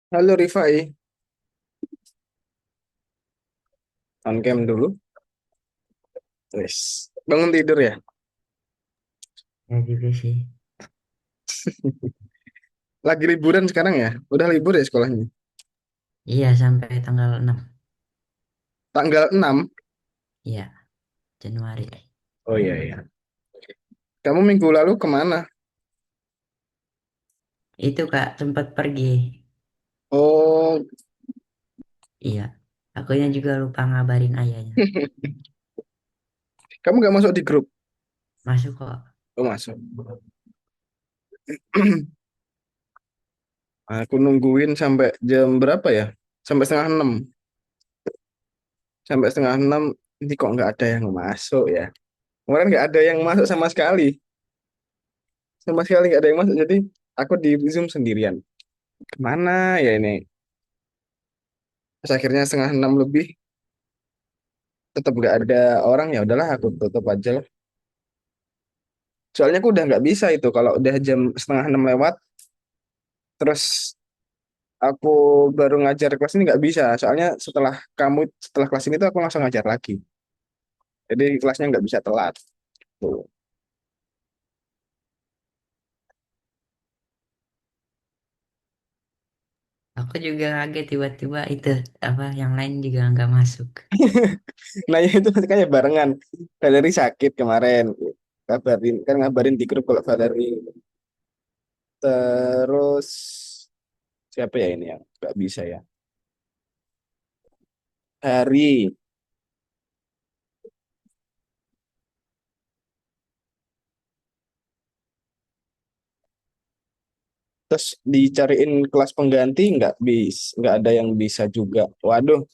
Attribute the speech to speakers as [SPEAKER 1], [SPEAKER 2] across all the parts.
[SPEAKER 1] Halo Rifai, on cam dulu. Wes, bangun tidur ya?
[SPEAKER 2] Ya gitu sih.
[SPEAKER 1] Lagi liburan sekarang ya? Udah libur ya sekolahnya?
[SPEAKER 2] Iya sampai tanggal 6.
[SPEAKER 1] Tanggal 6.
[SPEAKER 2] Iya, Januari.
[SPEAKER 1] Oh iya iya. Kamu minggu lalu kemana?
[SPEAKER 2] Itu Kak sempat pergi.
[SPEAKER 1] Oh,
[SPEAKER 2] Iya. Akunya juga lupa ngabarin ayahnya.
[SPEAKER 1] kamu gak masuk di grup?
[SPEAKER 2] Masuk kok.
[SPEAKER 1] Oh masuk. Aku nungguin sampai jam berapa ya? Sampai setengah 6. Sampai setengah 6. Ini kok nggak ada yang masuk ya? Kemarin nggak ada yang masuk sama sekali. Sama sekali nggak ada yang masuk. Jadi aku di Zoom sendirian. Kemana ya ini? Terus akhirnya setengah 6 lebih. Tetap nggak ada orang, ya udahlah aku tutup aja lah. Soalnya aku udah nggak bisa itu kalau udah jam setengah 6 lewat, terus aku baru ngajar kelas ini nggak bisa. Soalnya setelah kelas ini tuh aku langsung ngajar lagi. Jadi kelasnya nggak bisa telat. Tuh.
[SPEAKER 2] Aku juga kaget tiba-tiba itu apa yang lain juga nggak masuk.
[SPEAKER 1] Nah ya itu makanya barengan. Valerie sakit kemarin. Kabarin kan ngabarin di grup kalau Valerie. Terus siapa ya ini yang nggak bisa ya? Hari. Terus dicariin kelas pengganti nggak ada yang bisa juga. Waduh,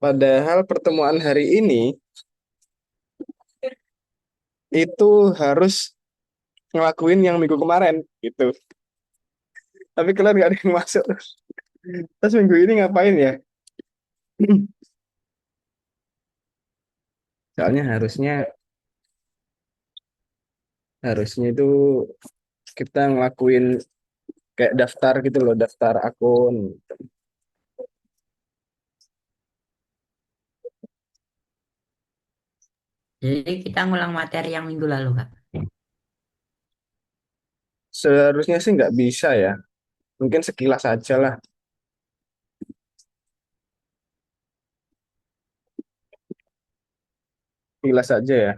[SPEAKER 1] padahal pertemuan hari ini itu harus ngelakuin yang minggu kemarin gitu. Tapi kalian nggak ada yang masuk. Terus minggu ini ngapain ya? Soalnya harusnya harusnya itu kita ngelakuin kayak daftar gitu loh, daftar akun.
[SPEAKER 2] Jadi kita ngulang materi yang minggu lalu Kak.
[SPEAKER 1] Seharusnya sih nggak bisa ya. Mungkin sekilas aja lah, sekilas aja ya.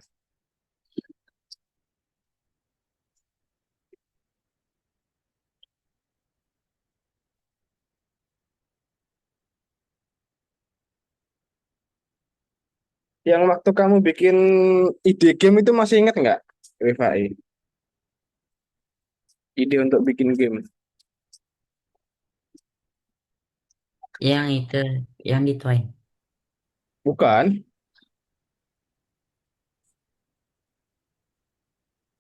[SPEAKER 1] Yang waktu kamu bikin ide game itu masih ingat nggak, Rifai? Ide untuk bikin game.
[SPEAKER 2] Yang itu yang di Twine.
[SPEAKER 1] Bukan.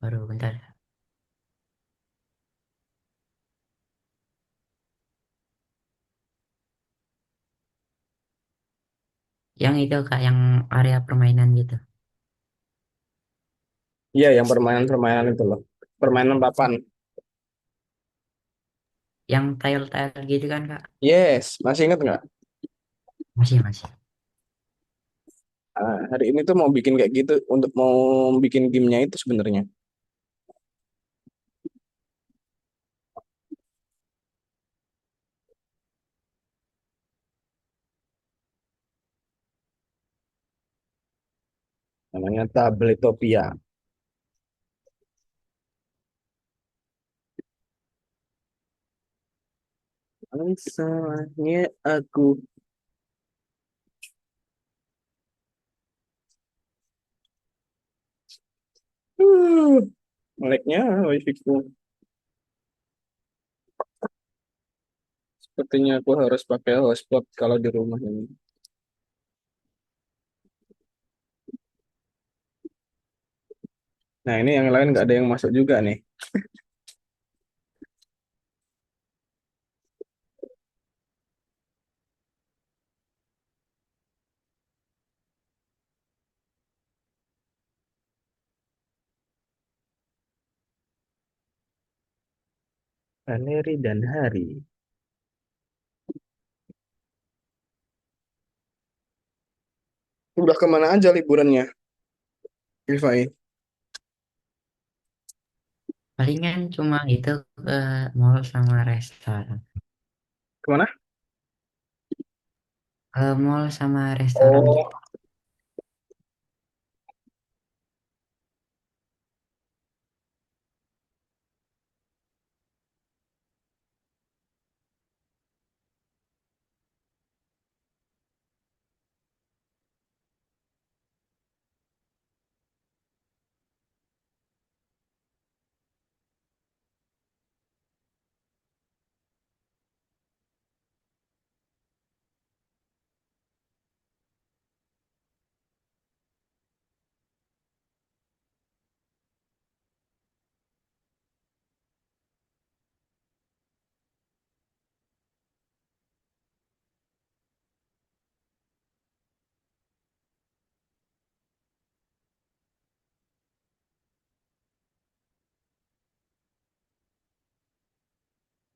[SPEAKER 2] Baru bentar. Yang itu Kak yang area permainan gitu.
[SPEAKER 1] Iya, yang permainan-permainan itu loh. Permainan papan.
[SPEAKER 2] Yang tile-tile gitu kan Kak.
[SPEAKER 1] Yes, masih ingat nggak?
[SPEAKER 2] Masih masih.
[SPEAKER 1] Hari ini tuh mau bikin kayak gitu untuk mau bikin gamenya itu sebenarnya. Namanya Tabletopia. Misalnya aku uh, meleknya wifi-ku. Sepertinya aku harus pakai hotspot kalau di rumah ini. Nah, ini yang lain nggak ada yang masuk juga nih. Valeri dan Hari. Udah kemana aja liburannya, Rifai?
[SPEAKER 2] Palingan cuma itu ke mall sama restoran.
[SPEAKER 1] Kemana?
[SPEAKER 2] Ke mall sama restoran
[SPEAKER 1] Oh,
[SPEAKER 2] gitu.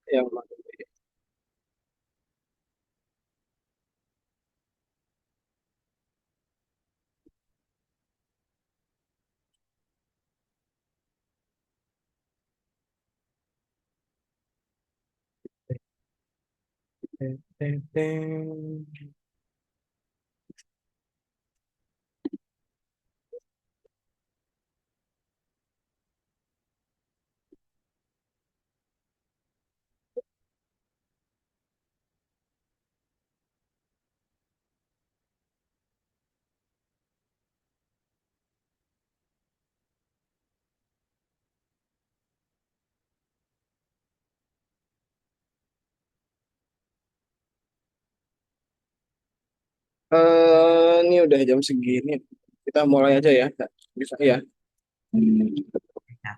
[SPEAKER 1] yang mana? Teng, teng, teng. Ini udah jam segini. Kita mulai aja ya, bisa ya.
[SPEAKER 2] Nah,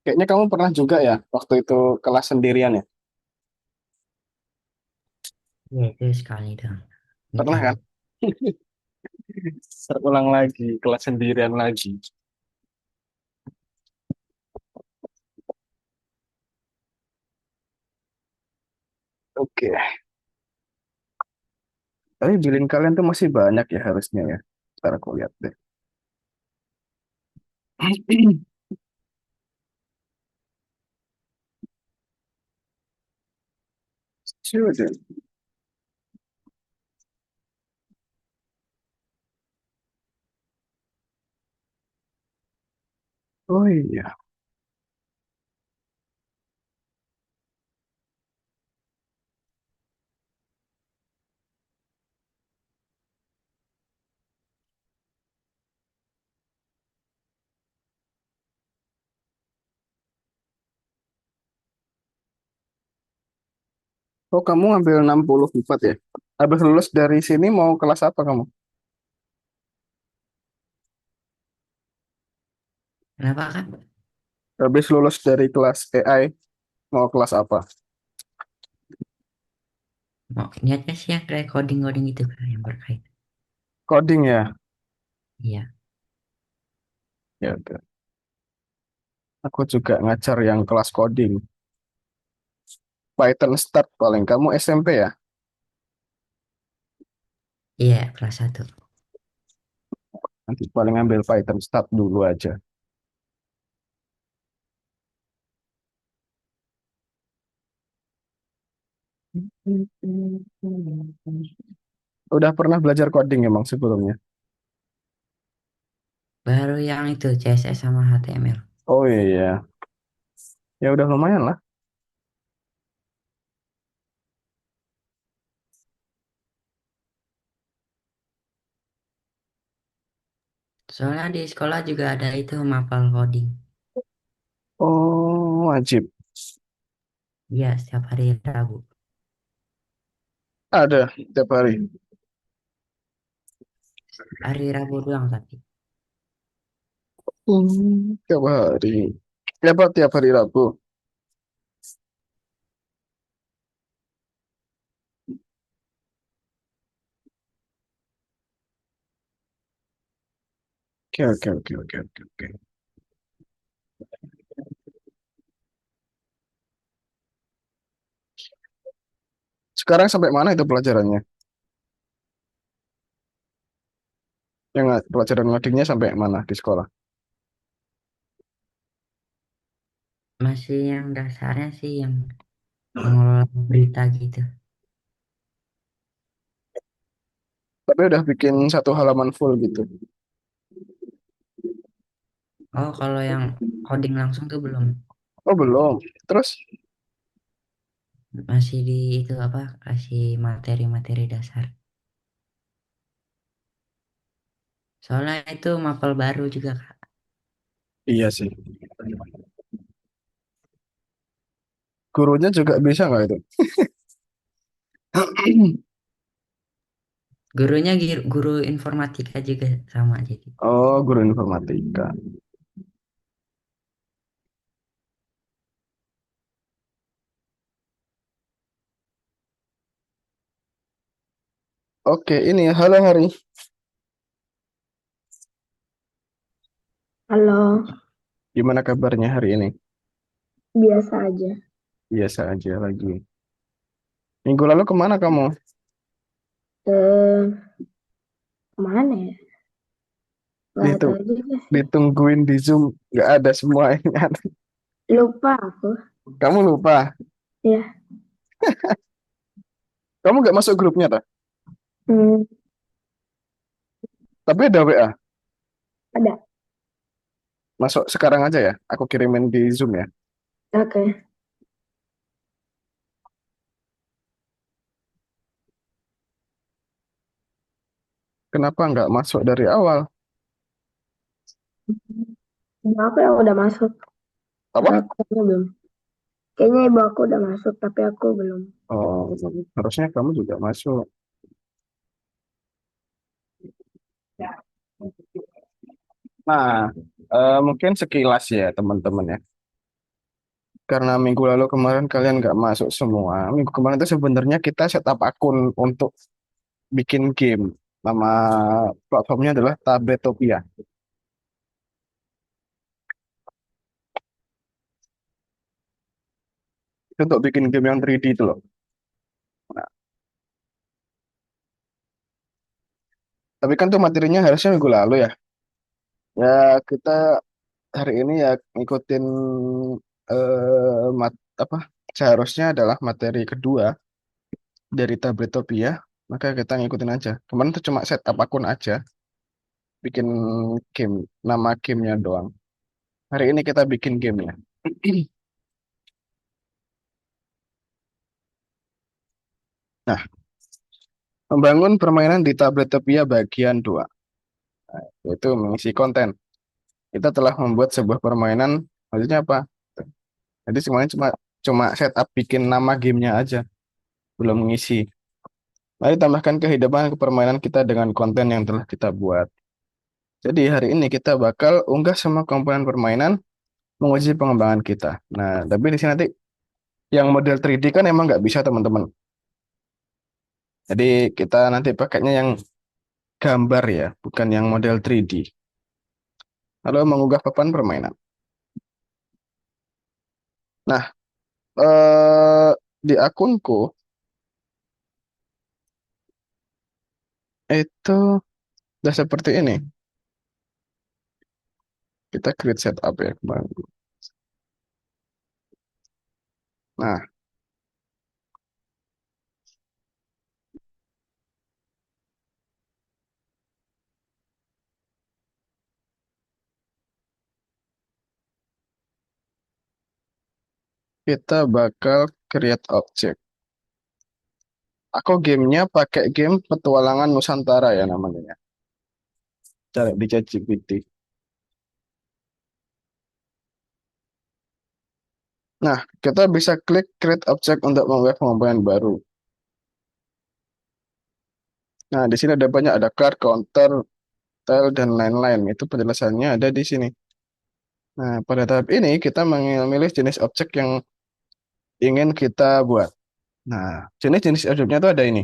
[SPEAKER 1] Kayaknya kamu pernah juga ya waktu itu kelas sendirian ya?
[SPEAKER 2] ya itu sekali dong. Ingat
[SPEAKER 1] Pernah
[SPEAKER 2] lagi.
[SPEAKER 1] kan? Terulang lagi, kelas sendirian lagi. Oke. Tapi billing kalian tuh masih banyak ya harusnya ya. Ntar aku lihat deh. Sudah. Oh iya. Oh kamu ngambil 64 ya? Habis lulus dari sini mau kelas apa kamu?
[SPEAKER 2] Kenapa kan?
[SPEAKER 1] Habis lulus dari kelas AI mau kelas apa?
[SPEAKER 2] Mau niatnya sih yang kayak coding-coding itu kan yang berkait.
[SPEAKER 1] Coding ya?
[SPEAKER 2] Iya.
[SPEAKER 1] Ya udah. Aku juga ngajar yang kelas coding. Python Start paling. Kamu SMP ya?
[SPEAKER 2] Iya, kelas satu.
[SPEAKER 1] Nanti paling ambil Python Start dulu aja. Udah pernah belajar coding emang sebelumnya?
[SPEAKER 2] Baru yang itu CSS sama HTML.
[SPEAKER 1] Oh iya. Ya udah lumayan lah.
[SPEAKER 2] Soalnya di sekolah juga ada itu mapel coding.
[SPEAKER 1] Oh, wajib.
[SPEAKER 2] Iya, setiap hari Rabu.
[SPEAKER 1] Ada tiap hari.
[SPEAKER 2] Hari Rabu doang tapi.
[SPEAKER 1] Tiap hari. Tiap hari Rabu. Oke, oke, oke, oke, oke, oke. Sekarang sampai mana itu pelajarannya? Yang pelajaran ngodingnya sampai mana di sekolah?
[SPEAKER 2] Masih yang dasarnya sih yang mengelola berita gitu.
[SPEAKER 1] Tapi udah bikin satu halaman full gitu.
[SPEAKER 2] Oh, kalau yang coding langsung tuh belum.
[SPEAKER 1] Oh belum. Terus,
[SPEAKER 2] Masih di itu apa? Kasih materi-materi dasar. Soalnya itu mapel baru juga, Kak.
[SPEAKER 1] iya sih. Gurunya juga bisa nggak itu?
[SPEAKER 2] Gurunya guru informatika juga sama jadi.
[SPEAKER 1] Oh, guru informatika. Oke, ini halo Hari.
[SPEAKER 3] Halo,
[SPEAKER 1] Gimana kabarnya hari ini?
[SPEAKER 3] biasa aja.
[SPEAKER 1] Biasa aja lagi. Minggu lalu kemana kamu?
[SPEAKER 3] Eh, Mana ya? Gak
[SPEAKER 1] Ditung
[SPEAKER 3] tahu juga sih.
[SPEAKER 1] Ditungguin di Zoom, nggak ada semua ini.
[SPEAKER 3] Lupa aku.
[SPEAKER 1] Kamu lupa.
[SPEAKER 3] Ya,
[SPEAKER 1] Kamu nggak masuk grupnya tak?
[SPEAKER 3] hmm,
[SPEAKER 1] Tapi ada WA.
[SPEAKER 3] ada.
[SPEAKER 1] Masuk sekarang aja ya. Aku kirimin di Zoom ya.
[SPEAKER 3] Oke.
[SPEAKER 1] Kenapa nggak masuk dari awal?
[SPEAKER 3] Ibu aku yang udah masuk, tapi
[SPEAKER 1] Apa?
[SPEAKER 3] aku belum. Kayaknya ibu aku udah masuk, tapi aku belum.
[SPEAKER 1] Oh, harusnya kamu juga masuk. Nah, mungkin sekilas ya teman-teman ya. Karena minggu lalu kemarin kalian nggak masuk semua. Minggu kemarin itu sebenarnya kita setup akun untuk bikin game. Nama platformnya adalah Tabletopia. Itu untuk bikin game yang 3D itu loh. Nah, tapi kan tuh materinya harusnya minggu lalu ya. Ya kita hari ini ya ngikutin apa seharusnya adalah materi kedua dari Tabletopia. Maka kita ngikutin aja. Kemarin tuh cuma setup akun aja, bikin game, nama gamenya doang. Hari ini kita bikin gamenya. Nah, membangun permainan di Tabletopia bagian 2, yaitu mengisi konten. Kita telah membuat sebuah permainan, maksudnya apa? Jadi semuanya cuma cuma setup bikin nama gamenya aja, belum mengisi. Mari tambahkan kehidupan ke permainan kita dengan konten yang telah kita buat. Jadi hari ini kita bakal unggah semua komponen permainan, menguji pengembangan kita. Nah, tapi di sini nanti yang model 3D kan emang nggak bisa teman-teman. Jadi kita nanti pakainya yang gambar ya, bukan yang model 3D. Lalu mengunggah papan permainan. Nah, eh, di akunku itu udah seperti ini. Kita create setup ya kemarin. Nah, kita bakal create object. Aku gamenya pakai game Petualangan Nusantara ya namanya. Cari di ChatGPT. Nah, kita bisa klik create object untuk membuat komponen baru. Nah, di sini ada banyak, ada card, counter, tile, dan lain-lain. Itu penjelasannya ada di sini. Nah, pada tahap ini kita memilih jenis objek yang ingin kita buat. Nah, jenis-jenis objeknya itu ada ini.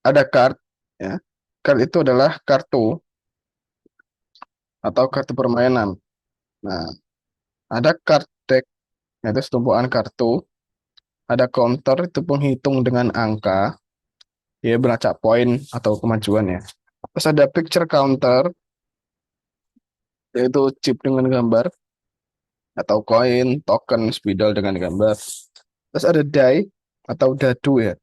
[SPEAKER 1] Ada card, ya. Card itu adalah kartu atau kartu permainan. Nah, ada card deck, yaitu setumpukan kartu. Ada counter itu penghitung dengan angka, ya beracak poin atau kemajuan ya. Terus ada picture counter, yaitu chip dengan gambar, atau koin, token, spidol dengan gambar. Terus ada die atau dadu ya.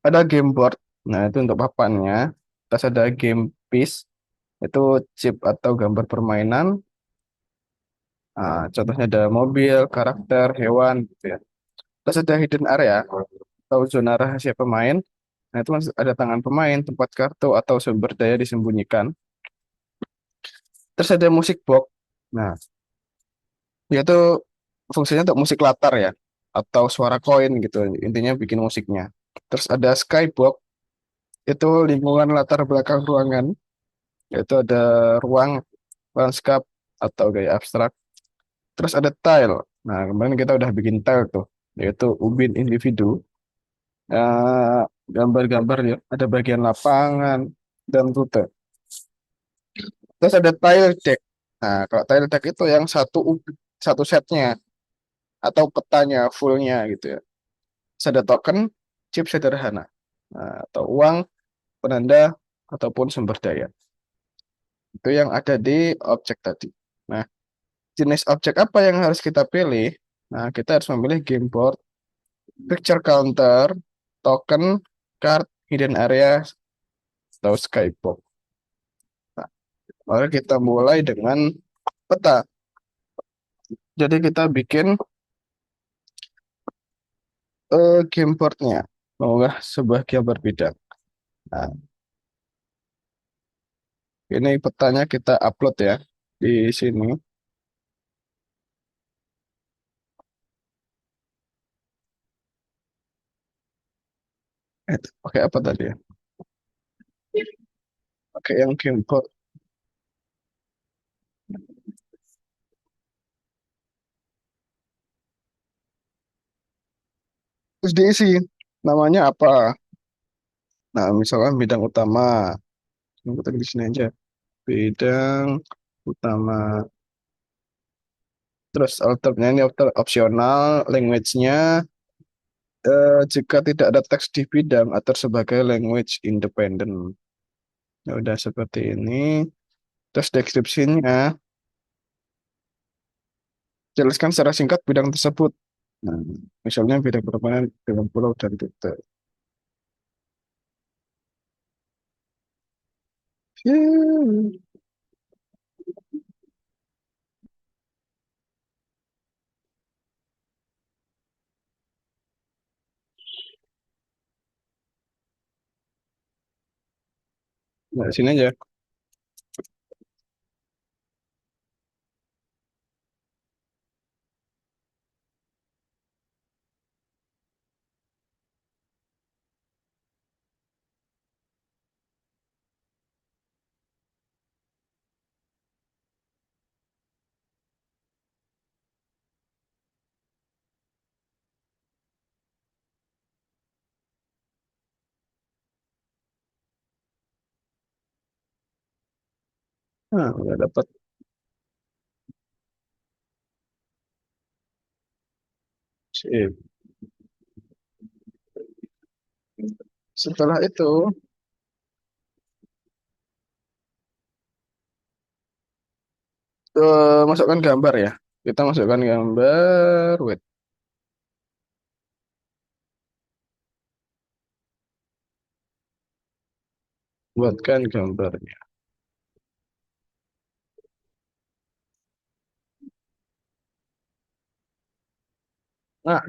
[SPEAKER 1] Ada game board, nah itu untuk papannya. Terus ada game piece, itu chip atau gambar permainan. Nah, contohnya ada mobil, karakter, hewan, gitu ya. Terus ada hidden area atau zona rahasia pemain. Nah, itu ada tangan pemain, tempat kartu atau sumber daya disembunyikan. Terus ada musik box. Nah, yaitu fungsinya untuk musik latar ya, atau suara koin gitu. Intinya bikin musiknya. Terus ada skybox, itu lingkungan latar belakang ruangan, yaitu ada ruang, lanskap, atau gaya abstrak. Terus ada tile. Nah, kemarin kita udah bikin tile tuh, yaitu ubin individu. Eh, gambar-gambar ya, ada bagian lapangan dan rute. Terus ada tile deck. Nah, kalau tile deck itu yang satu setnya atau petanya fullnya gitu ya. Terus ada token, chip sederhana, nah, atau uang, penanda, ataupun sumber daya. Itu yang ada di objek tadi. Nah, jenis objek apa yang harus kita pilih? Nah, kita harus memilih game board, picture counter, token, card, hidden area, atau skybox. Nah, mari kita mulai dengan peta. Jadi kita bikin game boardnya. Mengunggah sebuah gambar bidang. Nah, ini petanya kita upload ya di sini. Pakai apa tadi ya? Pakai yang game board. Terus diisi namanya apa? Nah, misalkan bidang utama. Kita di sini aja. Bidang utama. Terus alternya ini opsional, language-nya jika tidak ada teks di bidang atau sebagai language independent. Ya udah seperti ini. Terus deskripsinya, jelaskan secara singkat bidang tersebut. Nah, misalnya bidang pertemanan dengan pulau dan titik. Hmm. Nah, sini aja. Nah, udah dapat. Sip. Setelah itu, masukkan gambar ya. Kita masukkan gambar. Wait, buatkan gambarnya. Nah,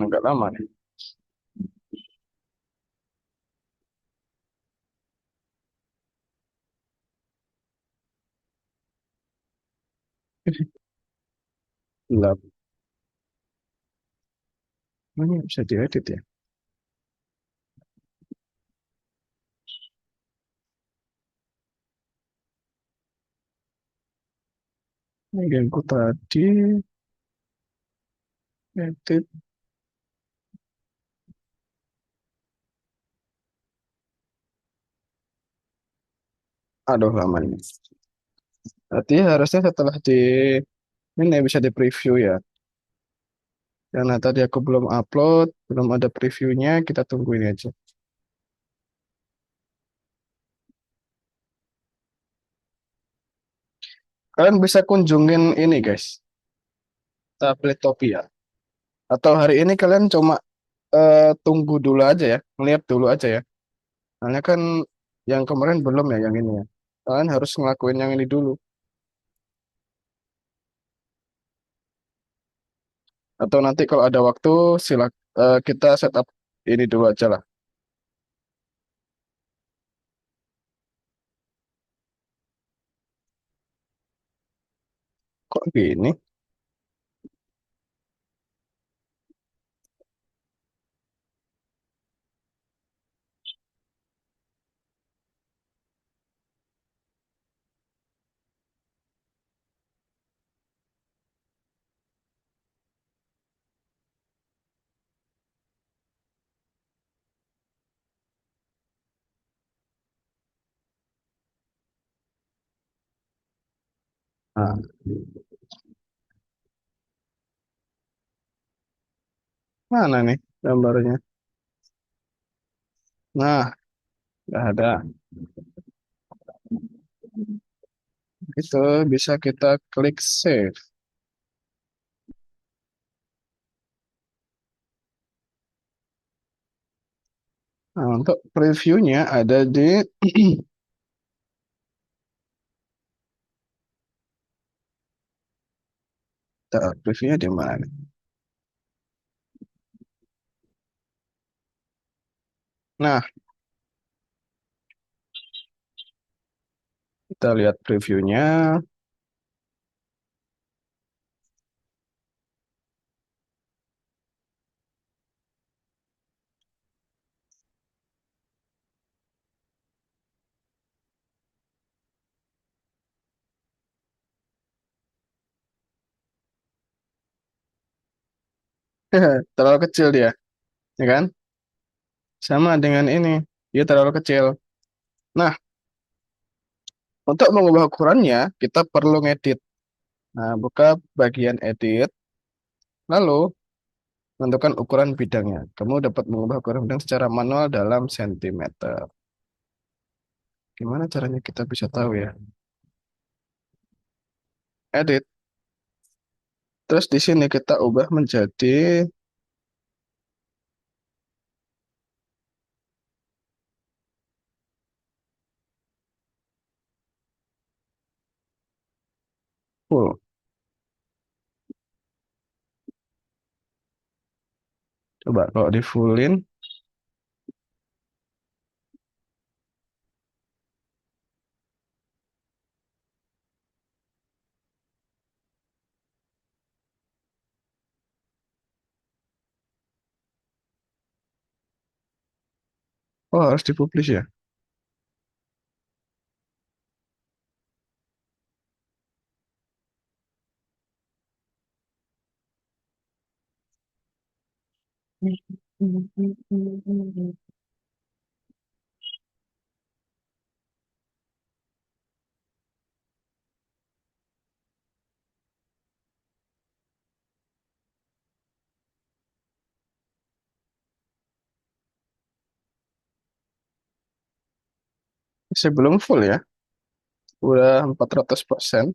[SPEAKER 1] agak lama nih. Gelap. Ini bisa diedit ya. Gamku tadi edit. Aduh lama ini. Berarti harusnya setelah di ini bisa di preview ya. Karena tadi aku belum upload, belum ada previewnya, kita tunggu ini aja. Kalian bisa kunjungin ini guys, Tabletopia. Atau hari ini kalian cuma tunggu dulu aja ya, ngeliat dulu aja ya. Soalnya kan yang kemarin belum ya yang ini ya. Kalian harus ngelakuin yang ini dulu. Atau nanti kalau ada waktu kita setup ini dulu aja lah. Kok gini? Nah, mana nih gambarnya? Nah, nggak ada. Itu bisa kita klik save. Nah, untuk previewnya ada di previewnya di mana nih? Nah, kita lihat previewnya. Terlalu kecil dia, ya kan? Sama dengan ini, dia terlalu kecil. Nah, untuk mengubah ukurannya, kita perlu ngedit. Nah, buka bagian edit, lalu tentukan ukuran bidangnya. Kamu dapat mengubah ukuran bidang secara manual dalam sentimeter. Gimana caranya kita bisa tahu ya? Edit. Terus di sini kita ubah menjadi full. Coba kalau di fullin, oh harus dipublish ya. Masih belum full ya. Udah 400%.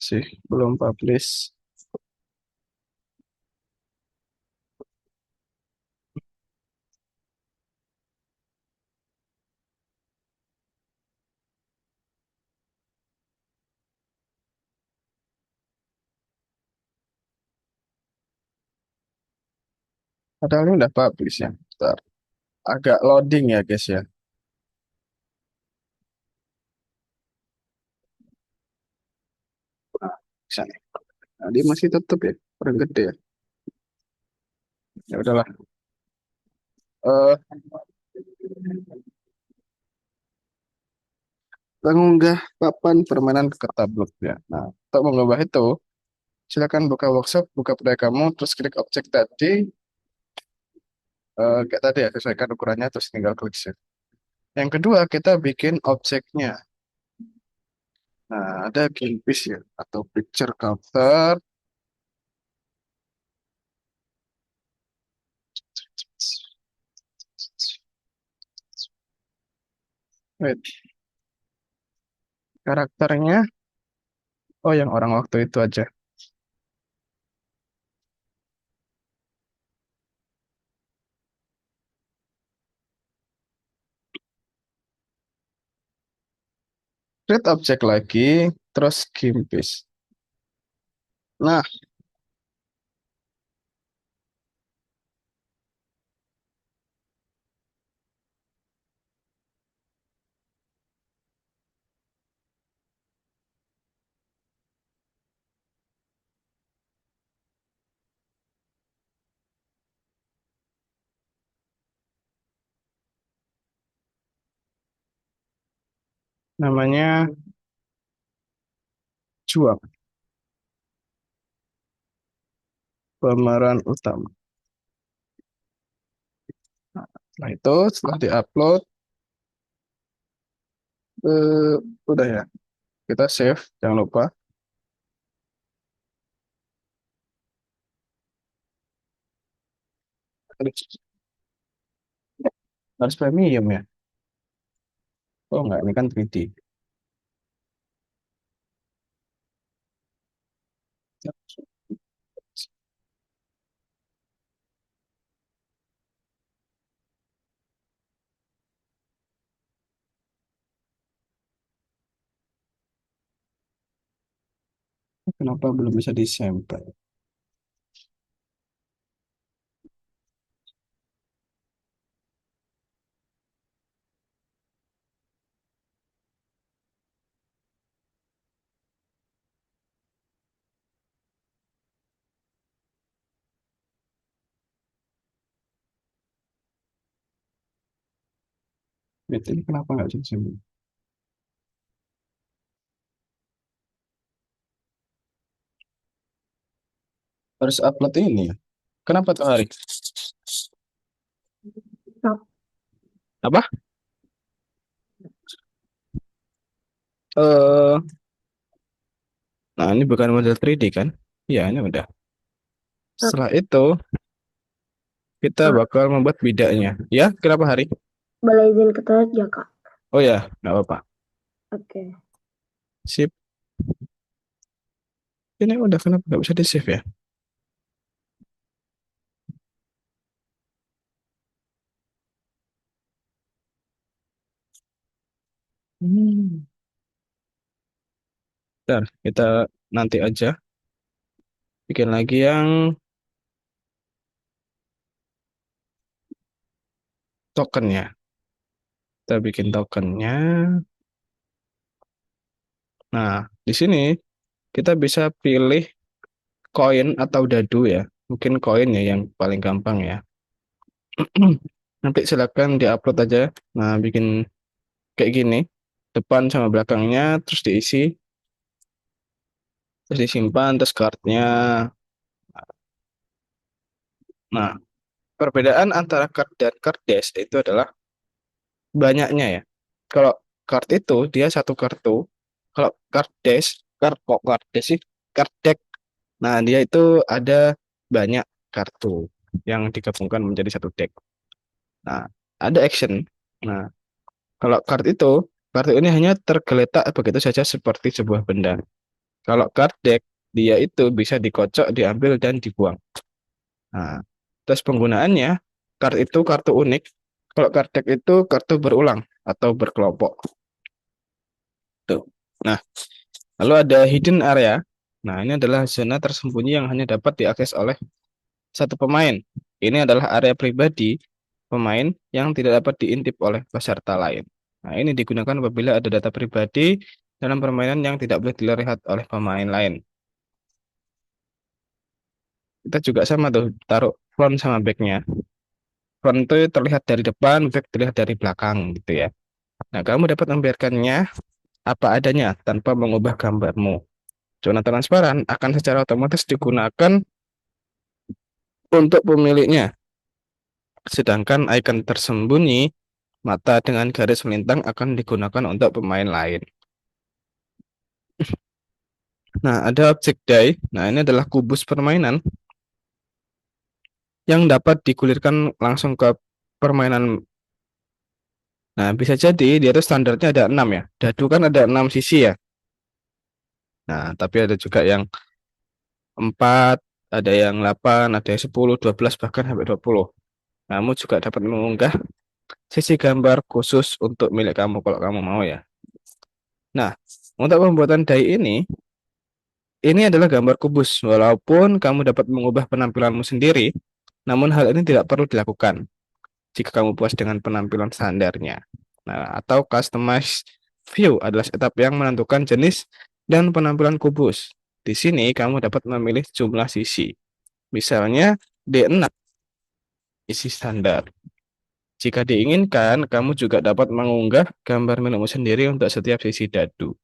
[SPEAKER 1] Sih, belum publish. Padahal ini udah publish ya. Bentar. Agak loading ya guys ya. Nah, bisa nih. Nah, dia masih tutup ya, kurang gede ya. Ya udahlah. Eh, mengunggah papan permainan ke tablet ya. Nah, untuk mengubah itu, silakan buka workshop, buka proyek kamu, terus klik objek tadi, kayak tadi ya, sesuaikan ukurannya, terus tinggal klik save. Yang kedua, kita bikin objeknya. Nah, ada greenpeace ya, atau picture counter. Wait, karakternya, oh yang orang waktu itu aja. Create objek lagi, terus greenpeace. Nah, namanya Juang, pemeran utama. Nah, itu setelah diupload, eh, udah ya, kita save, jangan lupa. Harus premium ya? Oh enggak, ini kan 3D. Kenapa belum bisa disampel? Ini kenapa nggak bisa disampel? Harus upload ini ya? Kenapa tuh hari?
[SPEAKER 3] Stop.
[SPEAKER 1] Apa? Eh, nah ini bukan model 3D kan? Iya, ini udah.
[SPEAKER 3] Stop.
[SPEAKER 1] Setelah itu, kita
[SPEAKER 3] Kak,
[SPEAKER 1] bakal membuat bidanya. Ya, kenapa hari?
[SPEAKER 3] boleh izin ke toilet ya, Kak?
[SPEAKER 1] Oh ya, nggak apa-apa.
[SPEAKER 3] Oke.
[SPEAKER 1] Sip. Ini udah, kenapa nggak bisa di-save ya? Hmm. Bentar, kita nanti aja bikin lagi yang tokennya. Kita bikin tokennya. Nah, di sini kita bisa pilih koin atau dadu ya. Mungkin koin ya yang paling gampang ya. Nanti silakan diupload aja. Nah, bikin kayak gini. Depan sama belakangnya, terus diisi, terus disimpan, terus cardnya. Nah, perbedaan antara card dan card dash itu adalah banyaknya ya. Kalau card itu dia satu kartu. Kalau card dash, card dash sih, card deck. Nah, dia itu ada banyak kartu yang digabungkan menjadi satu deck. Nah, ada action. Nah, kalau kartu ini hanya tergeletak begitu saja seperti sebuah benda. Kalau card deck, dia itu bisa dikocok, diambil, dan dibuang. Nah, terus penggunaannya, kartu itu kartu unik. Kalau card deck itu kartu berulang atau berkelompok. Tuh. Nah, lalu ada hidden area. Nah, ini adalah zona tersembunyi yang hanya dapat diakses oleh satu pemain. Ini adalah area pribadi pemain yang tidak dapat diintip oleh peserta lain. Nah, ini digunakan apabila ada data pribadi dalam permainan yang tidak boleh dilihat oleh pemain lain. Kita juga sama tuh, taruh front sama backnya. Front itu terlihat dari depan, back terlihat dari belakang gitu ya. Nah, kamu dapat membiarkannya apa adanya tanpa mengubah gambarmu. Zona transparan akan secara otomatis digunakan untuk pemiliknya. Sedangkan icon tersembunyi, mata dengan garis melintang akan digunakan untuk pemain lain. Nah, ada objek die. Nah, ini adalah kubus permainan yang dapat digulirkan langsung ke permainan. Nah, bisa jadi dia itu standarnya ada 6 ya. Dadu kan ada 6 sisi ya. Nah, tapi ada juga yang 4, ada yang 8, ada yang 10, 12, bahkan sampai 20. Kamu juga dapat mengunggah sisi gambar khusus untuk milik kamu kalau kamu mau ya. Nah, untuk pembuatan die ini adalah gambar kubus. Walaupun kamu dapat mengubah penampilanmu sendiri, namun hal ini tidak perlu dilakukan jika kamu puas dengan penampilan standarnya. Nah, atau customize view adalah setup yang menentukan jenis dan penampilan kubus. Di sini kamu dapat memilih jumlah sisi. Misalnya D6, isi standar. Jika diinginkan, kamu juga dapat mengunggah gambar menumu sendiri untuk setiap sisi dadu.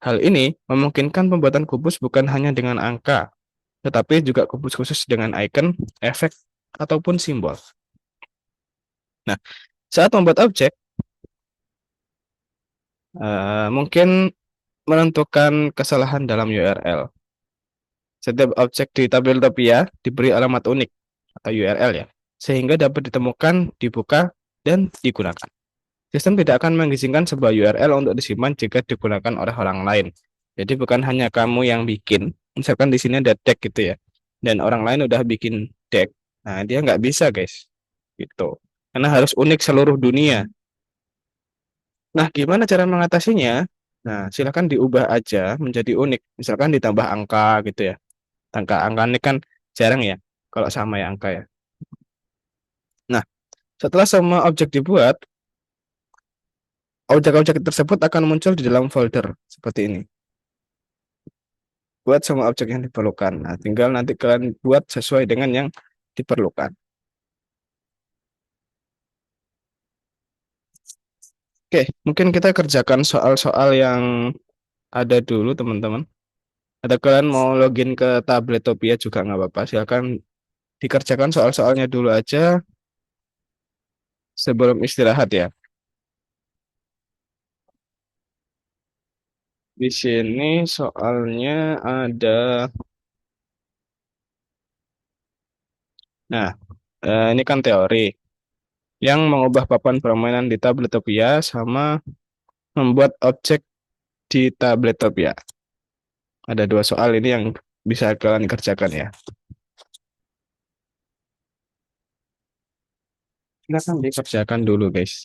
[SPEAKER 1] Hal ini memungkinkan pembuatan kubus bukan hanya dengan angka, tetapi juga kubus khusus dengan icon, efek, ataupun simbol. Nah, saat membuat objek, mungkin menentukan kesalahan dalam URL. Setiap objek di tabel Topia diberi alamat unik atau URL ya, sehingga dapat ditemukan, dibuka, dan digunakan. Sistem tidak akan mengizinkan sebuah URL untuk disimpan jika digunakan oleh orang lain. Jadi bukan hanya kamu yang bikin, misalkan di sini ada tag gitu ya, dan orang lain udah bikin tag, nah dia nggak bisa guys, gitu. Karena harus unik seluruh dunia. Nah, gimana cara mengatasinya? Nah, silakan diubah aja menjadi unik. Misalkan ditambah angka gitu ya. Angka ini kan jarang ya, kalau sama ya angka ya. Nah, setelah semua objek dibuat, objek-objek tersebut akan muncul di dalam folder seperti ini. Buat semua objek yang diperlukan. Nah, tinggal nanti kalian buat sesuai dengan yang diperlukan. Oke, mungkin kita kerjakan soal-soal yang ada dulu, teman-teman. Atau kalian mau login ke Tabletopia juga nggak apa-apa. Silakan dikerjakan soal-soalnya dulu aja sebelum istirahat ya. Di sini soalnya ada, nah, ini kan teori yang mengubah papan permainan di Tabletopia sama membuat objek di Tabletopia. Ada dua soal ini yang bisa kalian kerjakan ya. Silakan dikerjakan dulu guys.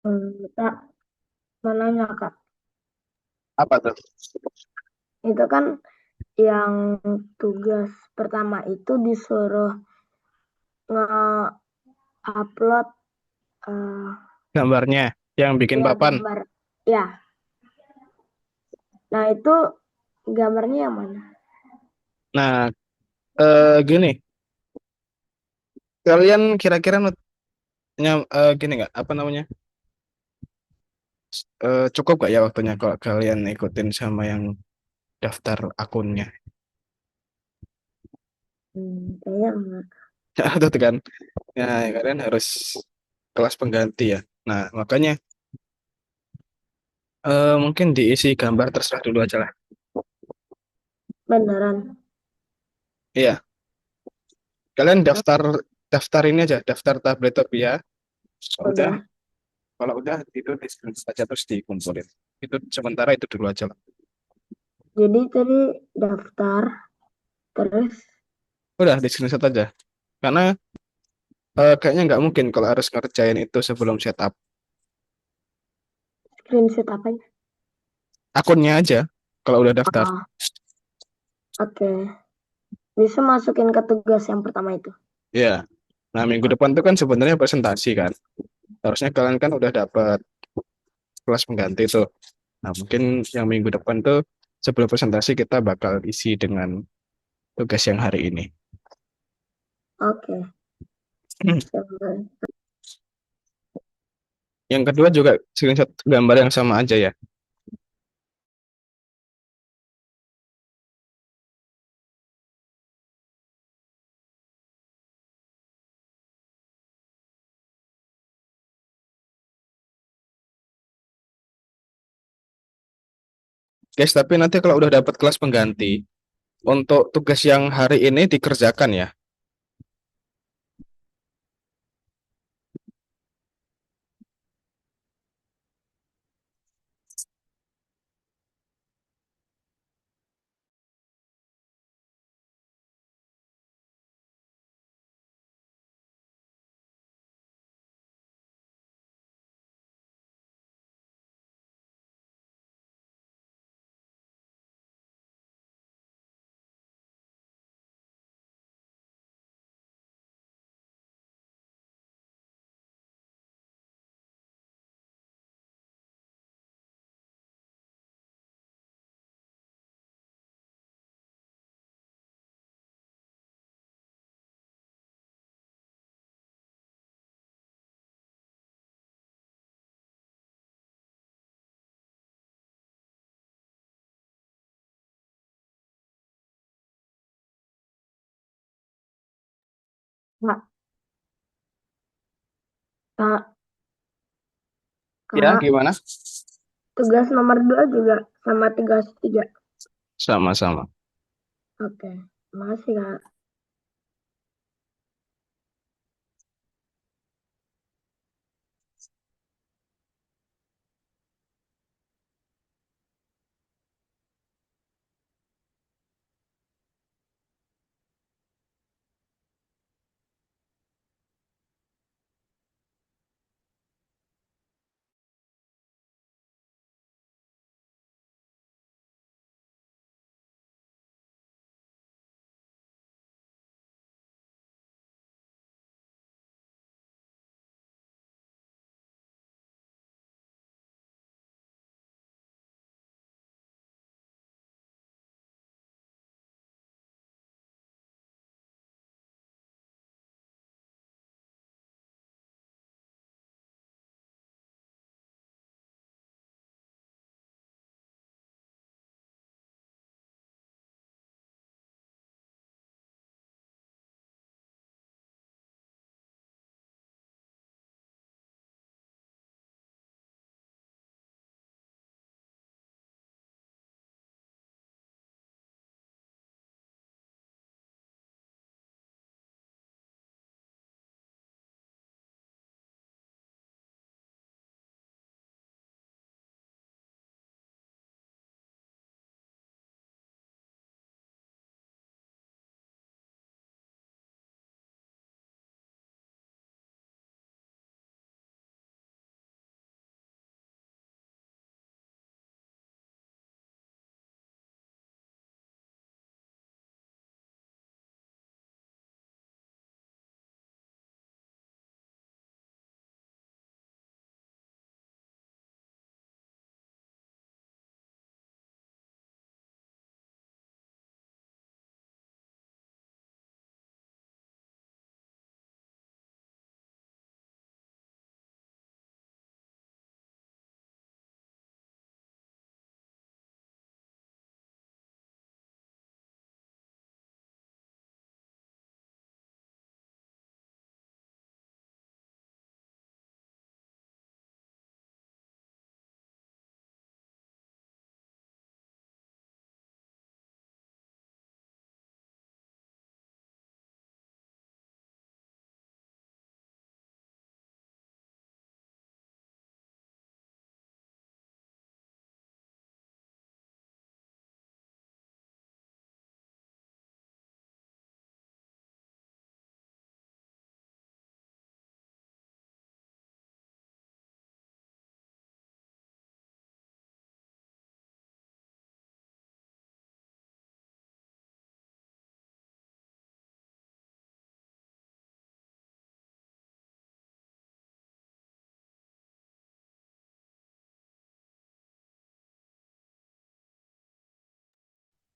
[SPEAKER 3] Kak, mau nanya Kak,
[SPEAKER 1] Apa tuh?
[SPEAKER 3] itu kan yang tugas pertama itu disuruh nge-upload eh,
[SPEAKER 1] Gambarnya yang bikin
[SPEAKER 3] ya
[SPEAKER 1] papan.
[SPEAKER 3] gambar. Ya, nah itu gambarnya yang mana?
[SPEAKER 1] Nah, gini, kalian kira-kira gini nggak? Apa namanya? Cukup gak ya waktunya kalau kalian ikutin sama yang daftar akunnya?
[SPEAKER 3] Kayaknya enggak.
[SPEAKER 1] Itu tuh kan. Ya, kalian harus kelas pengganti ya. Nah, makanya mungkin diisi gambar terserah dulu aja lah.
[SPEAKER 3] Beneran.
[SPEAKER 1] Iya, kalian daftar daftar ini aja, daftar Tabletopia. Kalau udah,
[SPEAKER 3] Udah.
[SPEAKER 1] kalau udah itu di screenshot aja terus dikumpulin. Itu sementara itu dulu aja lah.
[SPEAKER 3] Jadi tadi daftar, terus
[SPEAKER 1] Udah di screenshot aja. Karena kayaknya nggak mungkin kalau harus ngerjain itu sebelum setup
[SPEAKER 3] screenshot apanya?
[SPEAKER 1] akunnya aja. Kalau udah daftar,
[SPEAKER 3] Oh, oke. Bisa masukin ke tugas yang pertama itu.
[SPEAKER 1] ya. Nah, minggu depan tuh kan sebenarnya presentasi kan. Harusnya kalian kan udah dapat kelas pengganti tuh. Nah, mungkin yang minggu depan tuh sebelum presentasi kita bakal isi dengan tugas yang hari ini.
[SPEAKER 3] Oke.
[SPEAKER 1] Yang kedua juga screenshot gambar yang sama aja ya. Guys, tapi nanti kalau udah dapat kelas pengganti, untuk tugas yang hari ini dikerjakan ya.
[SPEAKER 3] Kak, Kak,
[SPEAKER 1] Ya,
[SPEAKER 3] Kak,
[SPEAKER 1] gimana?
[SPEAKER 3] tugas nomor 2 juga sama tugas 3.
[SPEAKER 1] Sama-sama.
[SPEAKER 3] Oke. Makasih, Kak.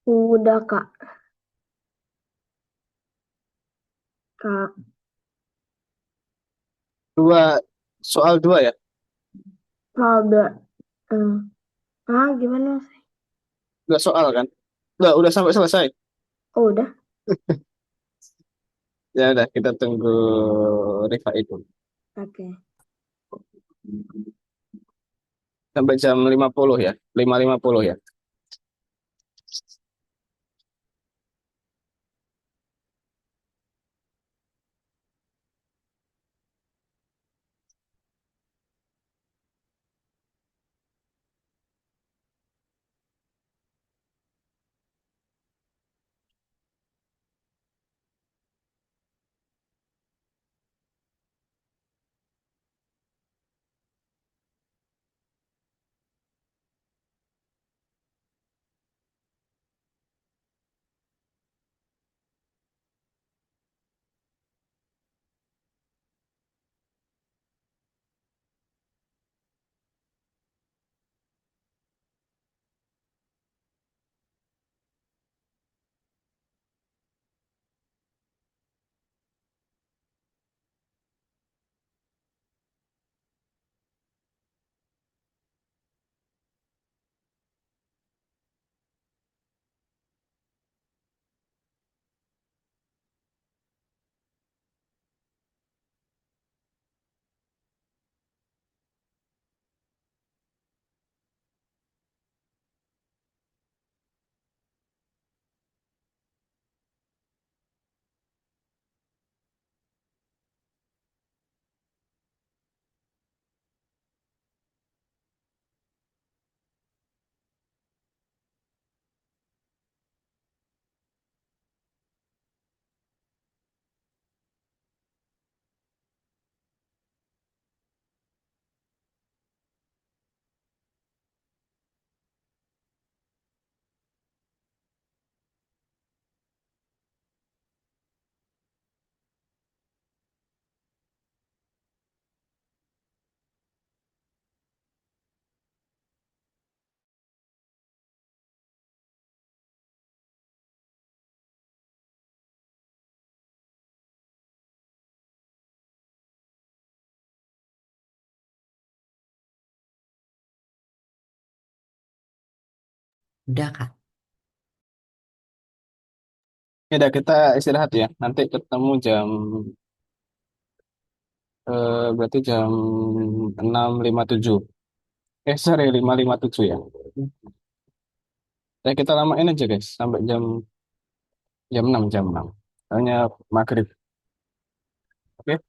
[SPEAKER 3] Udah, Kak. Kak.
[SPEAKER 1] Dua soal dua ya?
[SPEAKER 3] Soal dua. Eh, gimana, Mas?
[SPEAKER 1] Dua soal kan? Udah sampai selesai.
[SPEAKER 3] Oh, udah.
[SPEAKER 1] Ya udah kita tunggu Rifa itu.
[SPEAKER 3] Oke.
[SPEAKER 1] Sampai jam 50 ya. 5.50 ya.
[SPEAKER 2] Udah, Kak.
[SPEAKER 1] Ya udah kita istirahat ya. Nanti ketemu jam berarti jam 6.57. Sorry 5.57 ya. Ya kita lamain aja guys sampai jam jam 6. Hanya maghrib. Oke.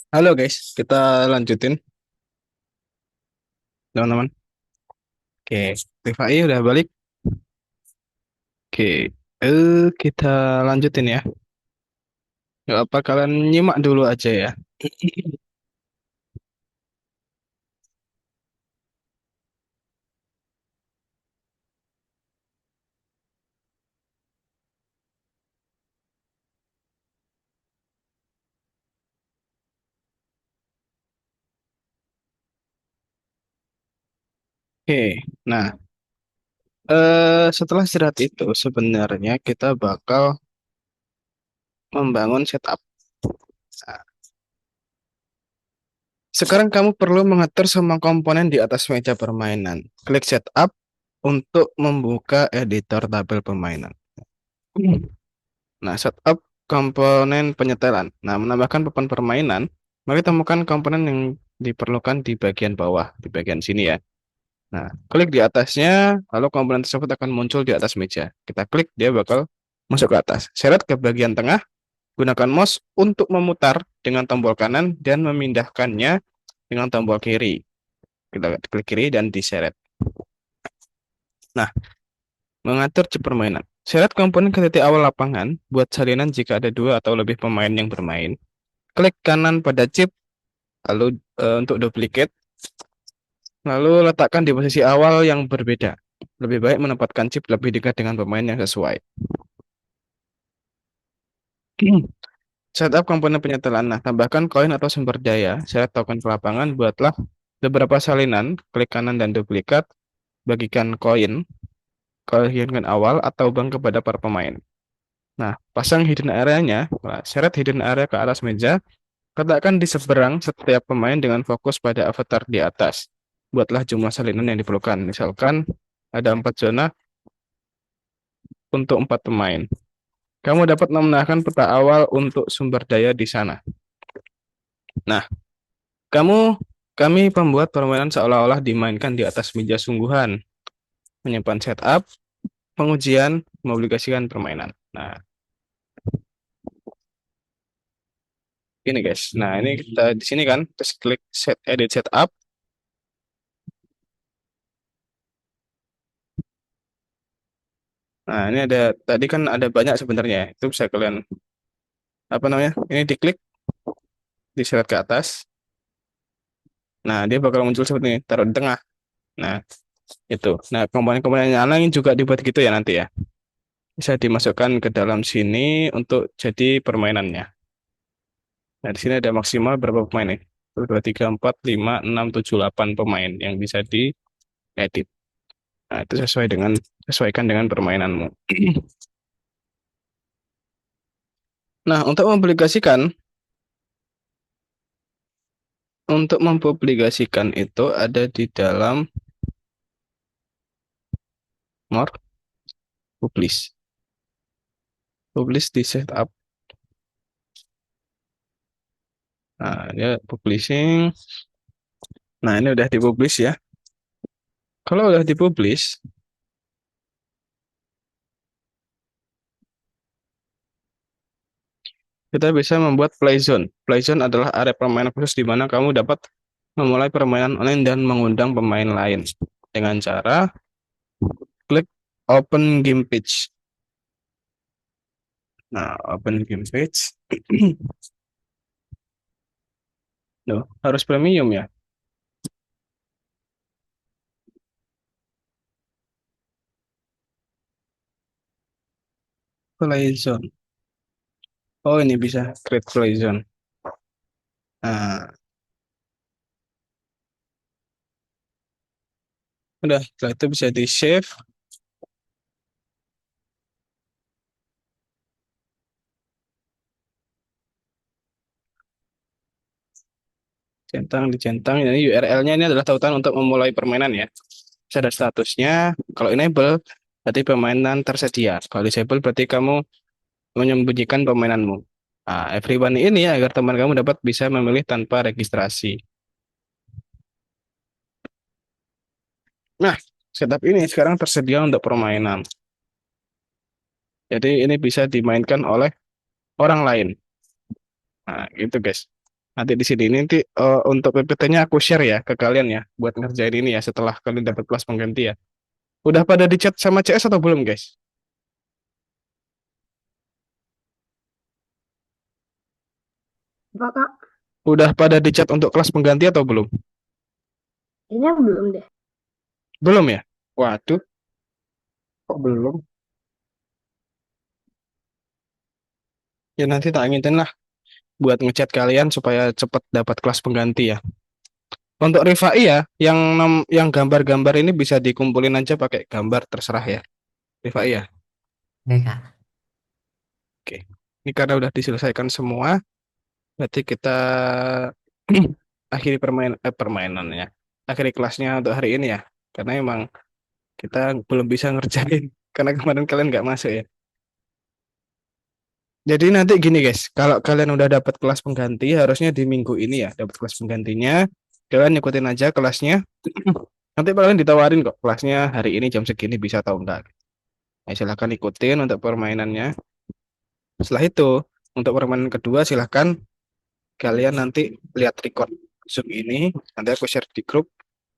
[SPEAKER 1] Halo guys, kita lanjutin teman-teman. Oke, Rifai udah balik. Oke, kita lanjutin ya. Gak apa kalian nyimak dulu aja ya. Oke, nah setelah istirahat itu sebenarnya kita bakal membangun setup. Nah, sekarang kamu perlu mengatur semua komponen di atas meja permainan. Klik setup untuk membuka editor tabel permainan. Nah, setup komponen penyetelan. Nah, menambahkan papan permainan, mari temukan komponen yang diperlukan di bagian bawah, di bagian sini ya. Nah, klik di atasnya, lalu komponen tersebut akan muncul di atas meja. Kita klik, dia bakal masuk ke atas. Seret ke bagian tengah, gunakan mouse untuk memutar dengan tombol kanan dan memindahkannya dengan tombol kiri. Kita klik kiri dan diseret. Nah, mengatur chip permainan. Seret komponen ke titik awal lapangan, buat salinan jika ada dua atau lebih pemain yang bermain. Klik kanan pada chip, lalu untuk duplicate, lalu letakkan di posisi awal yang berbeda. Lebih baik menempatkan chip lebih dekat dengan pemain yang sesuai. Setup komponen penyetelan. Nah, tambahkan koin atau sumber daya. Seret token ke lapangan, buatlah beberapa salinan, klik kanan dan duplikat, bagikan koin, koin awal atau bank kepada para pemain. Nah, pasang hidden area-nya, seret hidden area ke atas meja, letakkan di seberang setiap pemain dengan fokus pada avatar di atas. Buatlah jumlah salinan yang diperlukan. Misalkan ada 4 zona untuk 4 pemain. Kamu dapat menambahkan peta awal untuk sumber daya di sana. Nah, kami pembuat permainan seolah-olah dimainkan di atas meja sungguhan, menyimpan setup, pengujian, mengaplikasikan permainan. Nah, ini guys. Nah, ini kita di sini kan, terus klik set edit setup. Nah, ini ada tadi kan ada banyak sebenarnya. Itu bisa kalian apa namanya? Ini diklik, diseret ke atas. Nah, dia bakal muncul seperti ini, taruh di tengah. Nah, itu. Nah, komponen-komponen yang lain juga dibuat gitu ya nanti ya. Bisa dimasukkan ke dalam sini untuk jadi permainannya. Nah, di sini ada maksimal berapa pemain nih? 1, 2, 3, 4, 5, 6, 7, 8 pemain yang bisa diedit. Nah, itu sesuaikan dengan permainanmu. Nah, untuk mempublikasikan itu ada di dalam more publish. Publish di setup. Nah, dia publishing. Nah, ini udah dipublish ya. Kalau udah dipublish, kita bisa membuat playzone. Playzone adalah area permainan khusus di mana kamu dapat memulai permainan online dan mengundang pemain lain dengan cara klik open game page. Nah, open game page. Loh, harus premium ya? Playzone. Oh, ini bisa create playzone. Nah, udah, setelah itu bisa di save. Dicentang. Ini URL-nya ini adalah tautan untuk memulai permainan ya. Bisa ada statusnya. Kalau enable, berarti permainan tersedia. Kalau disable, berarti kamu menyembunyikan permainanmu. Nah, everyone ini ya, agar teman kamu dapat bisa memilih tanpa registrasi. Nah, setup ini sekarang tersedia untuk permainan. Jadi ini bisa dimainkan oleh orang lain. Nah, gitu guys. Nanti di sini ini nanti untuk PPT-nya aku share ya ke kalian ya buat ngerjain ini ya setelah kalian dapat kelas pengganti ya. Udah pada di chat sama CS atau belum, guys?
[SPEAKER 3] Apa Kak?
[SPEAKER 1] Udah pada di chat untuk kelas pengganti atau belum?
[SPEAKER 3] Kayaknya belum deh.
[SPEAKER 1] Belum ya? Waduh, kok belum? Ya nanti tak ingetin lah buat ngechat kalian supaya cepet dapat kelas pengganti ya. Untuk Rifai ya, yang gambar-gambar ini bisa dikumpulin aja pakai gambar terserah ya. Rifai ya.
[SPEAKER 2] Oke, Kak.
[SPEAKER 1] Oke. Ini karena udah diselesaikan semua, berarti kita akhiri permainannya. Akhiri kelasnya untuk hari ini ya. Karena emang kita belum bisa ngerjain karena kemarin kalian nggak masuk ya. Jadi nanti gini guys, kalau kalian udah dapat kelas pengganti, harusnya di minggu ini ya dapat kelas penggantinya. Kalian ikutin aja kelasnya. Nanti kalian ditawarin kok kelasnya hari ini jam segini bisa atau enggak. Nah, silahkan ikutin untuk permainannya. Setelah itu, untuk permainan kedua silahkan kalian nanti lihat record Zoom ini. Nanti aku share di grup.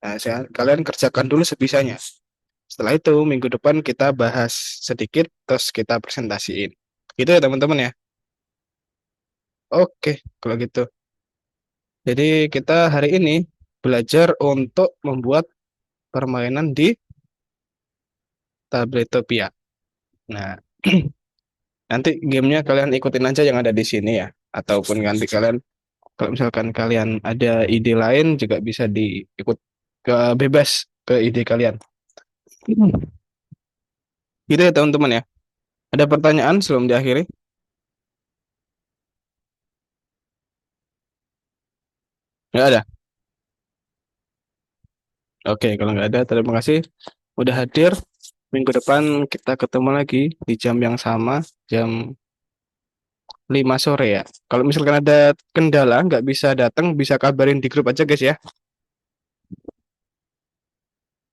[SPEAKER 1] Nah, kalian kerjakan dulu sebisanya. Setelah itu, minggu depan kita bahas sedikit, terus kita presentasiin. Gitu ya teman-teman ya. Oke, kalau gitu. Jadi kita hari ini belajar untuk membuat permainan di Tabletopia. Nah, nanti gamenya kalian ikutin aja yang ada di sini ya. Ataupun nanti kalian, kalau misalkan kalian ada ide lain juga bisa diikut ke bebas ke ide kalian. Gitu ya teman-teman ya. Ada pertanyaan sebelum diakhiri? Nggak ada? Oke, kalau nggak ada, terima kasih udah hadir. Minggu depan kita ketemu lagi di jam yang sama, jam 5 sore ya. Kalau misalkan ada kendala, nggak bisa datang, bisa kabarin di grup aja guys ya.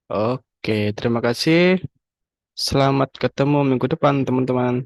[SPEAKER 1] Oke, terima kasih. Selamat ketemu minggu depan teman-teman.